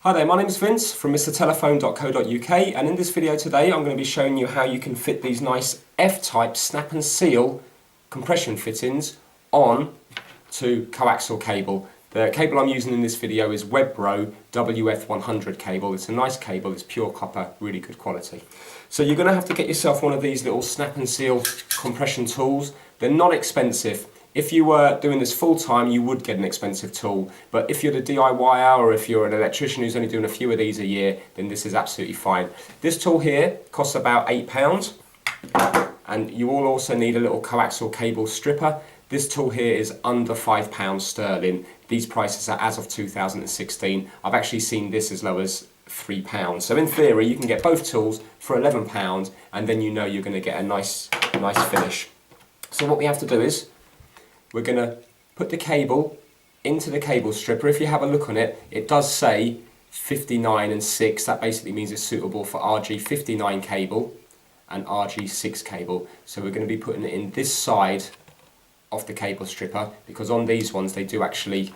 Hi there, my name is Vince from mrtelephone.co.uk, and in this video today I'm going to be showing you how you can fit these nice F-type snap and seal compression fittings on to coaxial cable. The cable I'm using in this video is Webbro WF100 cable. It's a nice cable, it's pure copper, really good quality. So you're going to have to get yourself one of these little snap and seal compression tools. They're not expensive. If you were doing this full time, you would get an expensive tool, but if you're the DIYer or if you're an electrician who's only doing a few of these a year, then this is absolutely fine. This tool here costs about £8, and you will also need a little coaxial cable stripper. This tool here is under £5 sterling. These prices are as of 2016. I've actually seen this as low as £3. So in theory, you can get both tools for £11, and then you know you're going to get a nice finish. So what we have to do is, we're going to put the cable into the cable stripper. If you have a look on it, it does say 59 and 6. That basically means it's suitable for RG59 cable and RG6 cable. So we're going to be putting it in this side of the cable stripper, because on these ones they do actually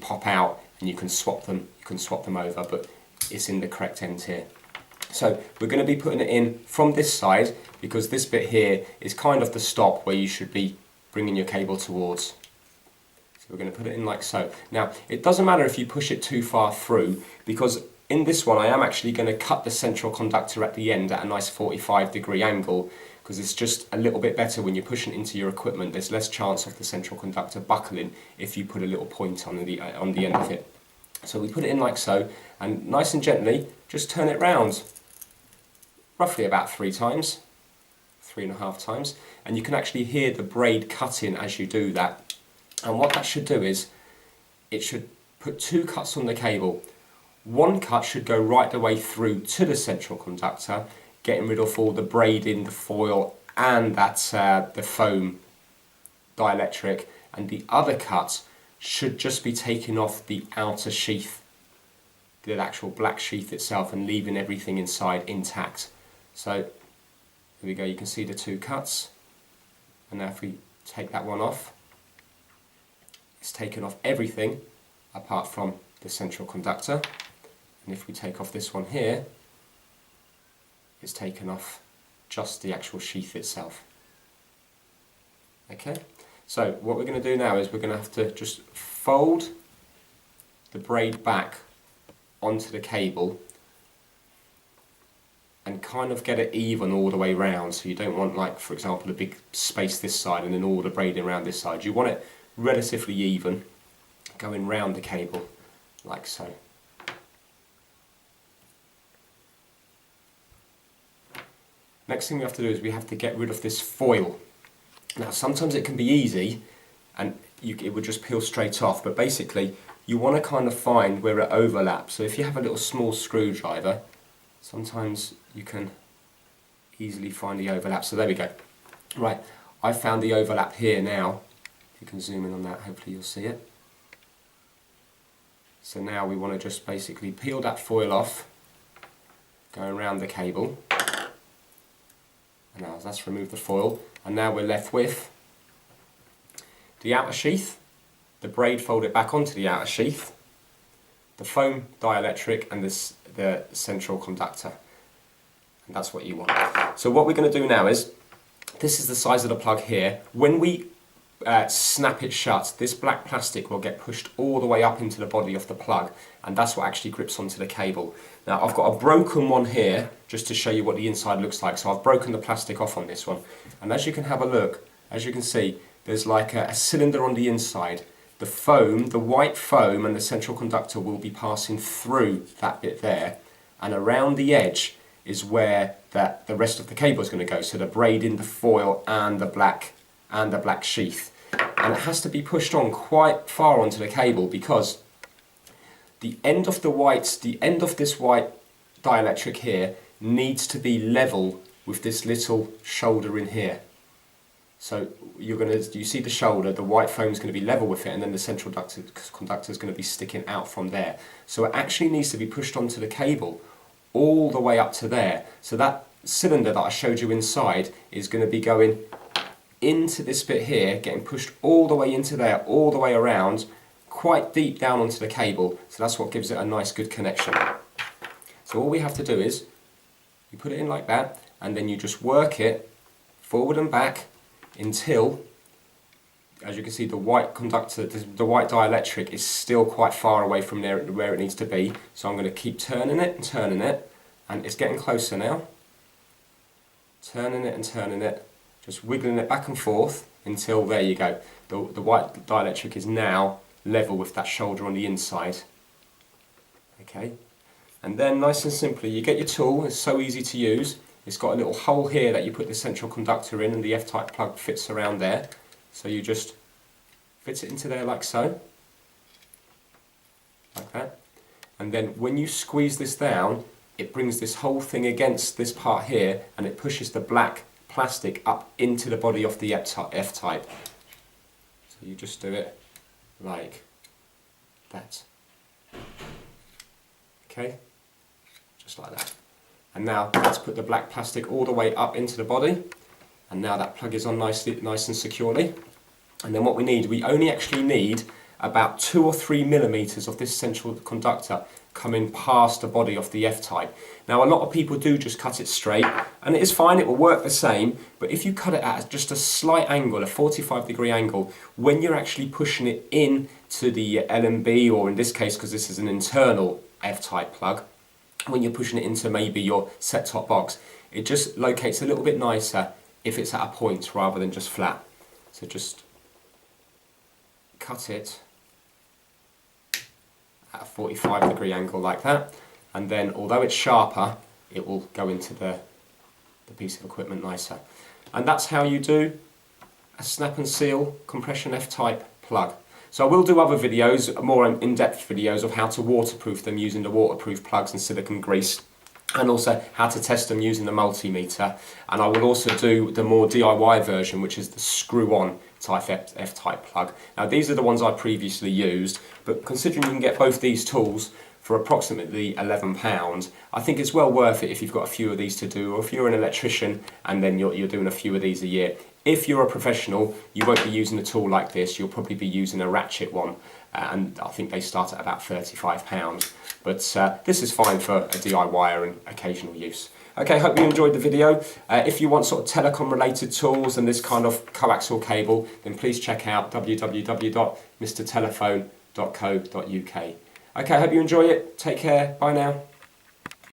pop out, and you can swap them over, but it's in the correct end here. So we're going to be putting it in from this side, because this bit here is kind of the stop where you should be bringing your cable towards. So we're going to put it in like so. Now it doesn't matter if you push it too far through, because in this one I am actually going to cut the central conductor at the end at a nice 45-degree angle, because it's just a little bit better when you're pushing it into your equipment. There's less chance of the central conductor buckling if you put a little point on the end of it. So we put it in like so, and nice and gently just turn it round, roughly about 3.5 times, and you can actually hear the braid cutting as you do that. And what that should do is, it should put 2 cuts on the cable. One cut should go right the way through to the central conductor, getting rid of all the braiding, the foil, and that's the foam dielectric, and the other cut should just be taking off the outer sheath, the actual black sheath itself, and leaving everything inside intact. So here we go, you can see the 2 cuts, and now if we take that one off, it's taken off everything apart from the central conductor, and if we take off this one here, it's taken off just the actual sheath itself. Okay, so what we're going to do now is we're going to have to just fold the braid back onto the cable and kind of get it even all the way round. So you don't want, like, for example, a big space this side and then all the braiding around this side. You want it relatively even, going round the cable like so. Next thing we have to do is we have to get rid of this foil. Now sometimes it can be easy and it would just peel straight off, but basically you want to kind of find where it overlaps. So if you have a little small screwdriver, sometimes you can easily find the overlap. So there we go. Right, I found the overlap here now. If you can zoom in on that, hopefully you'll see it. So now we want to just basically peel that foil off, going around the cable. And now that's removed the foil, and now we're left with the outer sheath, the braid folded back onto the outer sheath, the foam dielectric, and the central conductor. And that's what you want. So what we're going to do now is, this is the size of the plug here. When we snap it shut, this black plastic will get pushed all the way up into the body of the plug, and that's what actually grips onto the cable. Now I've got a broken one here just to show you what the inside looks like. So I've broken the plastic off on this one, and as you can have a look, as you can see, there's like a cylinder on the inside. The foam, the white foam, and the central conductor will be passing through that bit there, and around the edge is where the rest of the cable is going to go. So the braiding, the foil, and the black sheath. And it has to be pushed on quite far onto the cable, because the end of this white dielectric here needs to be level with this little shoulder in here. So you see the shoulder, the white foam is going to be level with it, and then the central conductor is going to be sticking out from there. So it actually needs to be pushed onto the cable all the way up to there. So that cylinder that I showed you inside is going to be going into this bit here, getting pushed all the way into there, all the way around, quite deep down onto the cable, so that's what gives it a nice good connection. So all we have to do is, you put it in like that, and then you just work it forward and back until, as you can see, the white conductor, the white dielectric is still quite far away from there where it needs to be. So I'm going to keep turning it and turning it, and it's getting closer now. Turning it and turning it, just wiggling it back and forth until, there you go, the white dielectric is now level with that shoulder on the inside. Okay, and then nice and simply, you get your tool. It's so easy to use. It's got a little hole here that you put the central conductor in, and the F-type plug fits around there. So you just fit it into there like so, like that. And then when you squeeze this down, it brings this whole thing against this part here, and it pushes the black plastic up into the body of the F-type. So you just do it like that. Okay, just like that. And now let's put the black plastic all the way up into the body, and now that plug is on nice and securely. And then what we only actually need about 2 or 3 millimeters of this central conductor coming past the body of the F-type. Now a lot of people do just cut it straight, and it is fine, it will work the same, but if you cut it at just a slight angle, a 45-degree angle, when you're actually pushing it in to the LMB, or in this case, because this is an internal F-type plug, when you're pushing it into maybe your set-top box, it just locates a little bit nicer if it's at a point rather than just flat. So just cut it at a 45-degree angle like that, and then although it's sharper, it will go into the piece of equipment nicer. And that's how you do a snap and seal compression F-type plug. So I will do other videos, more in-depth videos of how to waterproof them using the waterproof plugs and silicone grease, and also how to test them using the multimeter. And I will also do the more DIY version, which is the screw-on type F-type plug. Now these are the ones I previously used, but considering you can get both these tools for approximately £11, I think it's well worth it if you've got a few of these to do, or if you're an electrician and then you're doing a few of these a year. If you're a professional, you won't be using a tool like this, you'll probably be using a ratchet one, and I think they start at about £35. But this is fine for a DIY and occasional use. Okay, hope you enjoyed the video. If you want sort of telecom related tools and this kind of coaxial cable, then please check out www.mrtelephone.co.uk. Okay, I hope you enjoy it. Take care. Bye now.